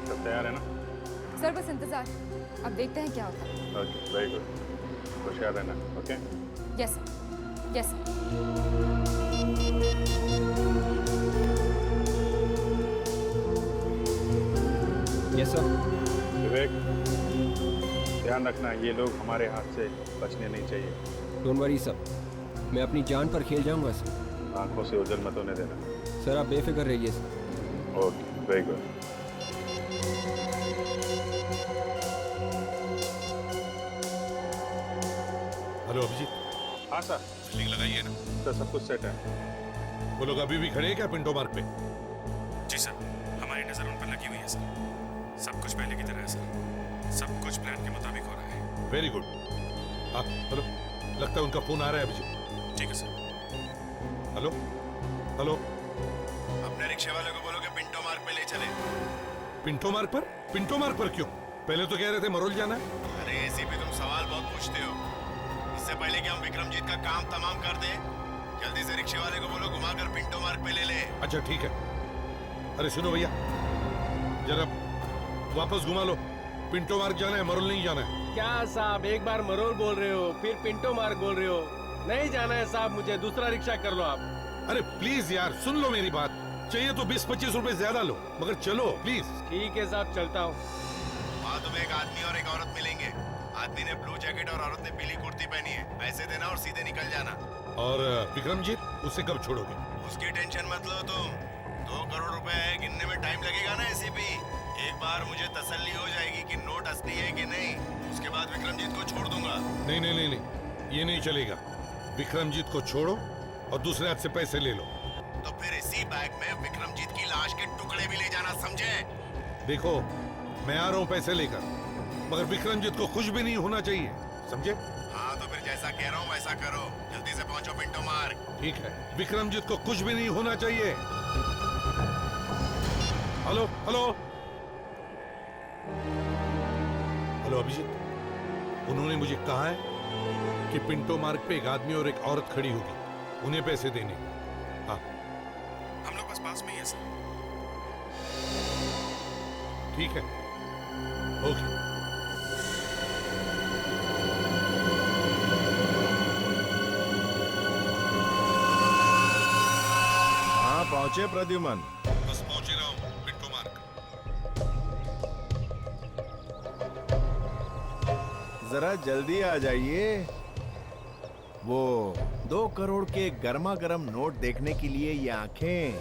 सब तैयार है ना? सर बस इंतजार, अब देखते हैं क्या होता है। ओके वेरी गुड, होशियार रहना। Okay yes sir, yes sir. Yes sir. Vivek, ध्यान रखना ये लोग हमारे हाथ से बचने नहीं चाहिए। डोंट वरी सर, मैं अपनी जान पर खेल जाऊंगा सर। आंखों से ओझल मत होने देना। सर आप बेफिक्र रहिए sir. Okay very good. Hello Abhijit. हाँ सर। फील्डिंग लगाइए ना। सर सब कुछ सेट है। वो लोग अभी भी खड़े हैं क्या पिंटो मार्ग पे? जी सर, हमारी नजर उन पर लगी हुई है सर। सब कुछ पहले की तरह है सर, सब कुछ प्लान के मुताबिक हो रहा है। Very good. हाँ हेलो, लगता है उनका फोन आ रहा है अभिजीत। ठीक है सर। Hello hello. अपने रिक्शे वाले को बोलो कि पिंटो मार्ग पे ले चले। पिंटो मार्ग पर? पिंटो मार्ग पर क्यों? पहले तो कह रहे थे मरोल जाना है। अरे एसीपी तुम सवाल बहुत पूछते हो। इससे पहले कि हम विक्रमजीत का काम तमाम कर दें, जल्दी से रिक्शे वाले को बोलो घुमाकर पिंटो मार्ग पे ले ले। अच्छा ठीक है। अरे सुनो भैया, जरा वापस घुमा लो। पिंटो मार्ग जाना है, मरोल नहीं जाना है। क्या साहब, एक बार मरोल बोल रहे हो, फिर पिंटो मार्ग बोल रहे हो। नहीं जाना है साहब, मुझे दूसरा रिक्शा कर लो आप। अरे प्लीज यार सुन लो मेरी बात, चाहिए तो 20-25 रुपए ज्यादा लो, मगर चलो प्लीज। ठीक है साहब, चलता हूँ। वहाँ तुम्हें एक आदमी और एक औरत मिलेंगे। आदमी ने ब्लू जैकेट और औरत ने पीली कुर्ती पहनी है। पैसे देना और सीधे निकल जाना। और विक्रमजीत, उसे कब छोड़ोगे? उसकी टेंशन मत लो तुम। 2 करोड़ रुपए है, गिनने में टाइम लगेगा ना एसीपी। एक बार मुझे तसल्ली हो जाएगी कि नोट असली है कि नहीं, उसके बाद विक्रमजीत को छोड़ दूंगा। नहीं नहीं नहीं नहीं, ये नहीं चलेगा। विक्रमजीत को छोड़ो और दूसरे हाथ से पैसे ले लो। तो फिर इसी बैग में विक्रमजीत की लाश के टुकड़े भी ले जाना, समझे? देखो मैं आ रहा हूँ पैसे लेकर, मगर विक्रमजीत को कुछ भी नहीं होना चाहिए, समझे? हाँ तो फिर जैसा कह रहा हूँ वैसा करो। जल्दी से पहुंचो पिंटो मार्ग। ठीक है, विक्रमजीत को कुछ भी नहीं होना चाहिए। हेलो हेलो हेलो अभिजीत, उन्होंने मुझे कहा है कि पिंटो मार्ग पे एक आदमी और एक औरत खड़ी होगी, उन्हें पैसे देने। हाँ हम लोग बस पास में ही है सर। ठीक है, ओके। हाँ पहुंचे प्रद्युमन? बस पहुंच ही रहा हूँ पिंटो मार्ग। जरा जल्दी आ जाइए। वो 2 करोड़ के गर्मा गर्म नोट देखने के लिए ये आंखें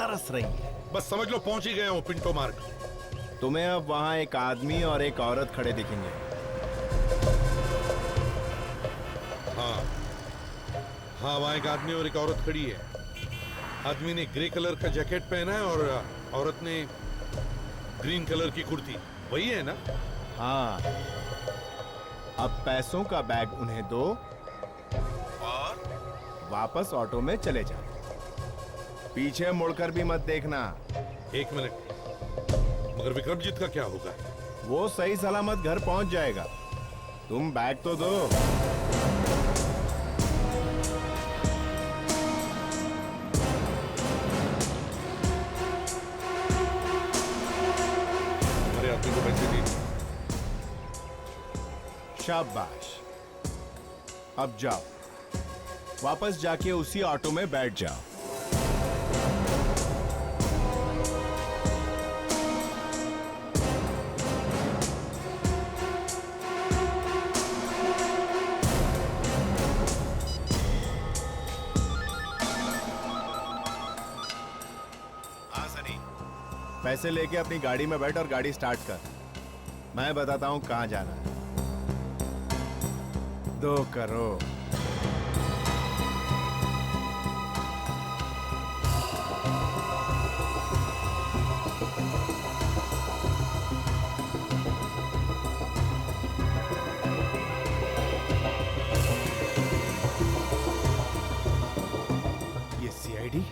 तरस रही है। बस समझ लो पहुंच ही गए हो पिंटो मार्ग। तुम्हें अब वहां एक आदमी और एक औरत खड़े दिखेंगे। हाँ हाँ, वहां एक आदमी और एक औरत खड़ी है। आदमी ने ग्रे कलर का जैकेट पहना है और औरत ने ग्रीन कलर की कुर्ती। वही है ना? हाँ, अब पैसों का बैग उन्हें दो और वापस ऑटो में चले जाओ। पीछे मुड़कर भी मत देखना। एक मिनट, मगर विक्रमजीत का क्या होगा? वो सही सलामत घर पहुंच जाएगा। तुम बैग तो दो। हमारे आदमी को पैसे दीजिए। शाबाश, अब जाओ, वापस जाके उसी ऑटो में बैठ जाओ। हाँ सनी, पैसे लेके अपनी गाड़ी में बैठ और गाड़ी स्टार्ट कर। मैं बताता हूं कहां जाना है। 2 करोड़। ये सीआईडी?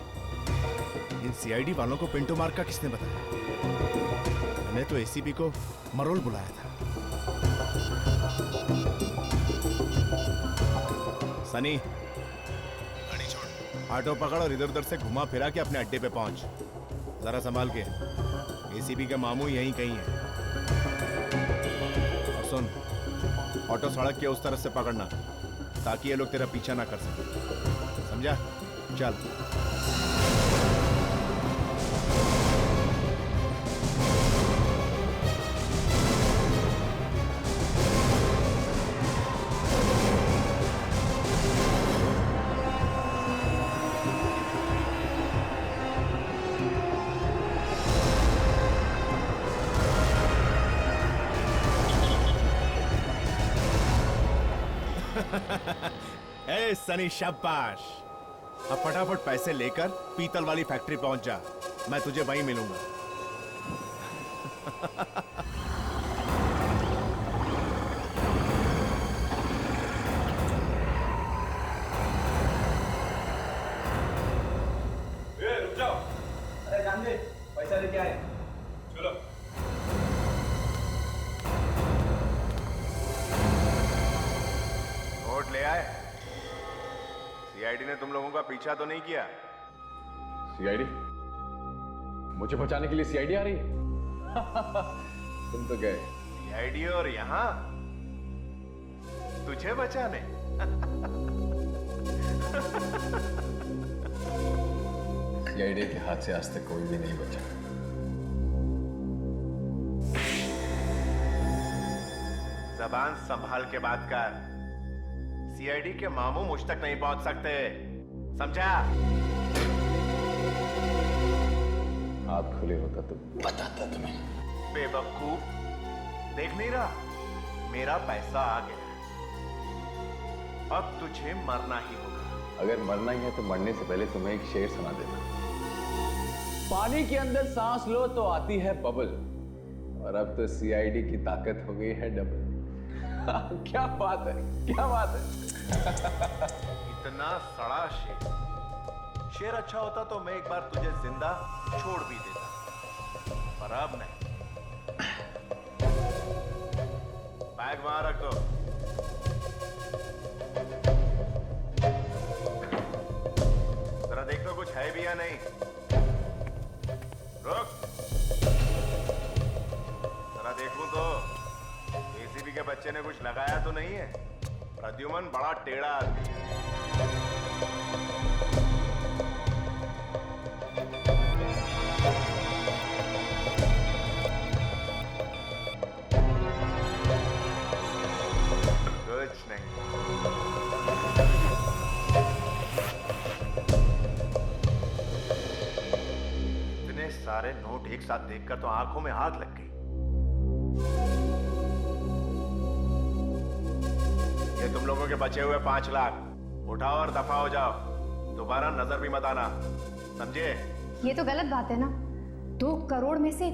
इन सीआईडी वालों को पिंटो मार्ग का किसने बताया? मैंने तो एसीपी को मरोल बुलाया था। सनी, गाड़ी छोड़। ऑटो पकड़ और इधर उधर से घुमा फिरा के अपने अड्डे पे पहुंच। जरा संभाल के, एसीपी के मामू यहीं कहीं है। और सुन, ऑटो सड़क के उस तरफ से पकड़ना ताकि ये लोग तेरा पीछा ना कर सके। समझा? चल। ए सनी, शाबाश। अब फटाफट पैसे लेकर पीतल वाली फैक्ट्री पहुंच जा। मैं तुझे वहीं मिलूंगा। रुक जाओ। अरे गांधी, पैसा लेके आए। चलो। नोट ले आए? सीआईडी ने तुम लोगों का पीछा तो नहीं किया? सीआईडी? मुझे बचाने के लिए सीआईडी आ रही है? तुम तो गए। सीआईडी और यहां तुझे बचाने? सीआईडी के हाथ से आज तक कोई भी नहीं बचा। जबान संभाल के बात कर। सीआईडी के मामू मुझ तक नहीं पहुंच सकते, समझा? हाथ खुले होता तो बताता तुम्हें। बेवकूफ, देख नहीं रहा? मेरा पैसा आ गया। अब तुझे मरना ही होगा। अगर मरना ही है तो मरने से पहले तुम्हें एक शेर सुना देता। पानी के अंदर सांस लो तो आती है बबल, और अब तो सीआईडी की ताकत हो गई है डबल। क्या बात है, क्या बात है। इतना सड़ा शेर। शेर अच्छा होता तो मैं एक बार तुझे जिंदा छोड़ भी देता, पर अब नहीं। बैग वहां रख दो। जरा देख लो कुछ है भी या नहीं। रुक, जरा देखूं तो एसीपी के बच्चे ने कुछ लगाया तो नहीं है? प्रद्युमन बड़ा टेढ़ा आदमी है। कुछ नहीं। सारे नोट एक साथ देखकर तो आंखों में आग लग गई। ये तुम लोगों के बचे हुए 5 लाख, उठाओ और दफा हो जाओ, दोबारा नजर भी मत आना, समझे? ये तो गलत बात है ना, 2 करोड़ में से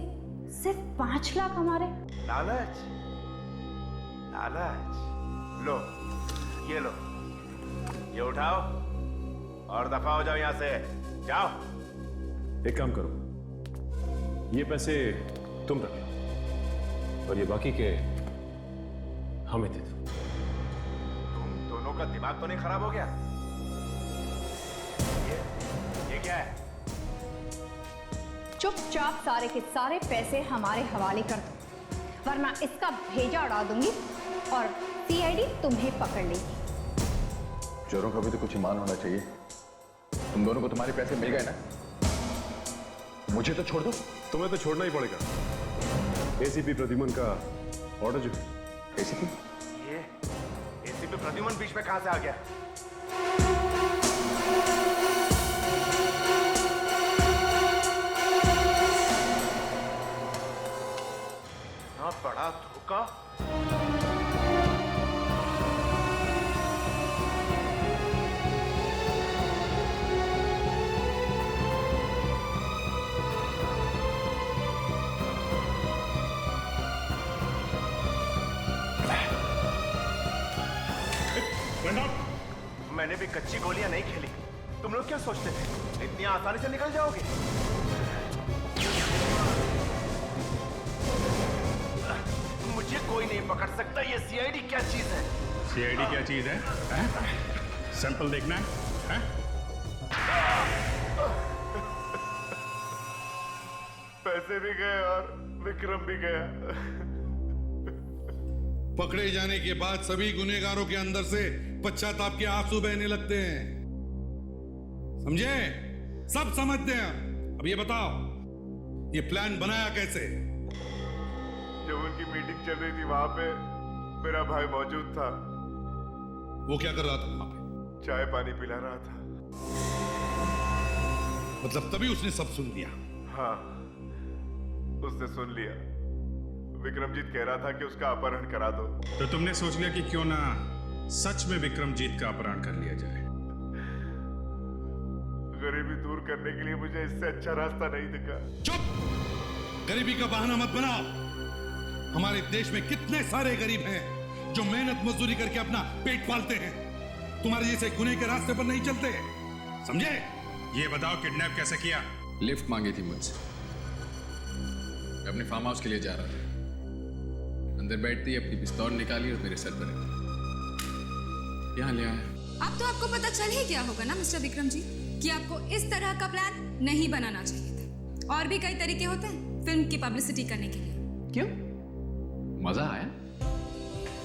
सिर्फ 5 लाख हमारे। लालच, लालच। लो, ये उठाओ और दफा हो जाओ यहां से, जाओ। एक काम करो, ये पैसे तुम रख लो और ये बाकी के हमें दे दो। तुम दोनों का दिमाग तो नहीं खराब हो गया? ये क्या है? चुपचाप सारे के सारे पैसे हमारे हवाले कर दो, वरना इसका भेजा उड़ा दूंगी और सीआईडी तुम्हें पकड़ लेगी। चोरों का भी तो कुछ ईमान होना चाहिए। तुम दोनों को तुम्हारे पैसे मिल गए ना, मुझे तो छोड़ दो। तुम्हें तो छोड़ना ही पड़ेगा। एसीपी प्रद्युमन का ऑर्डर जो है। एसीपी? ये एसीपी प्रद्युमन बीच में कहां से आ गया? इतना बड़ा धोखा। मैंने भी कच्ची गोलियां नहीं खेली। तुम लोग क्या सोचते थे इतनी आसानी से निकल जाओगे? मुझे कोई नहीं पकड़ सकता। ये सीआईडी क्या चीज है? सीआईडी क्या चीज है? सैंपल देखना है? पैसे भी गए और विक्रम भी गया। पकड़े जाने के बाद सभी गुनहगारों के अंदर से पश्चाताप के आंसू बहने लगते हैं, समझे? सब समझते हैं। अब ये बताओ, ये प्लान बनाया कैसे? जब उनकी मीटिंग चल रही थी वहां पे मेरा भाई मौजूद था। वो क्या कर रहा था वहां पे? चाय पानी पिला रहा था। मतलब तभी उसने सब सुन लिया? हाँ, उसने सुन लिया। विक्रमजीत कह रहा था कि उसका अपहरण करा दो। तो तुमने सोच लिया कि क्यों ना सच में विक्रमजीत का अपहरण कर लिया जाए। गरीबी दूर करने के लिए मुझे इससे अच्छा रास्ता नहीं दिखा। चुप! गरीबी का बहाना मत बनाओ। हमारे देश में कितने सारे गरीब हैं जो मेहनत मजदूरी करके अपना पेट पालते हैं। तुम्हारे जैसे गुने के रास्ते पर नहीं चलते, समझे? ये बताओ किडनैप कैसे किया? लिफ्ट मांगी थी मुझसे। मैं अपने फार्म हाउस के लिए जा रहा था। अंदर बैठते ही अपनी पिस्तौल निकाली और मेरे सर पर रख दी। यहाँ ले आया। अब तो आपको पता चल ही गया होगा ना मिस्टर विक्रम जी कि आपको इस तरह का प्लान नहीं बनाना चाहिए था। और भी कई तरीके होते हैं फिल्म की पब्लिसिटी करने के लिए। क्यों? मजा आया?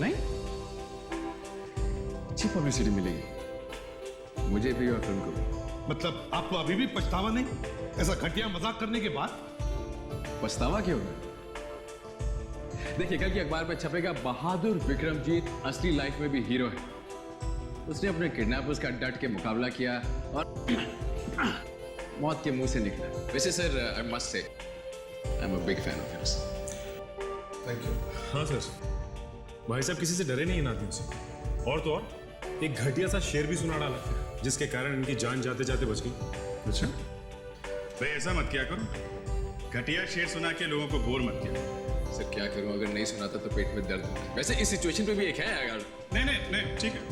नहीं? अच्छी पब्लिसिटी मिलेगी मुझे भी और फिल्म को भी। मतलब आपको अभी भी पछतावा नहीं ऐसा घटिया मजाक करने के बाद? पछतावा क्यों होगा? देखिए, कल की अखबार में छपेगा बहादुर विक्रमजीत असली लाइफ में भी हीरो है। उसने अपने किडनैपर्स का डट के मुकाबला किया और मौत के मुंह से निकला। वैसे sir, I must say I am a big fan of hymns. Thank you. हाँ सर, भाई साहब किसी से डरे नहीं इन आदमियों से। और तो और एक घटिया सा शेर भी सुना डाला जिसके कारण इनकी जान जाते जाते बच गई। अच्छा, तो ऐसा मत किया करो, घटिया शेर सुना के लोगों को बोर मत किया। सर क्या करूं, अगर नहीं सुनाता तो पेट में दर्द होता है। वैसे इस सिचुएशन पे भी एक है अगर। नहीं, ठीक है।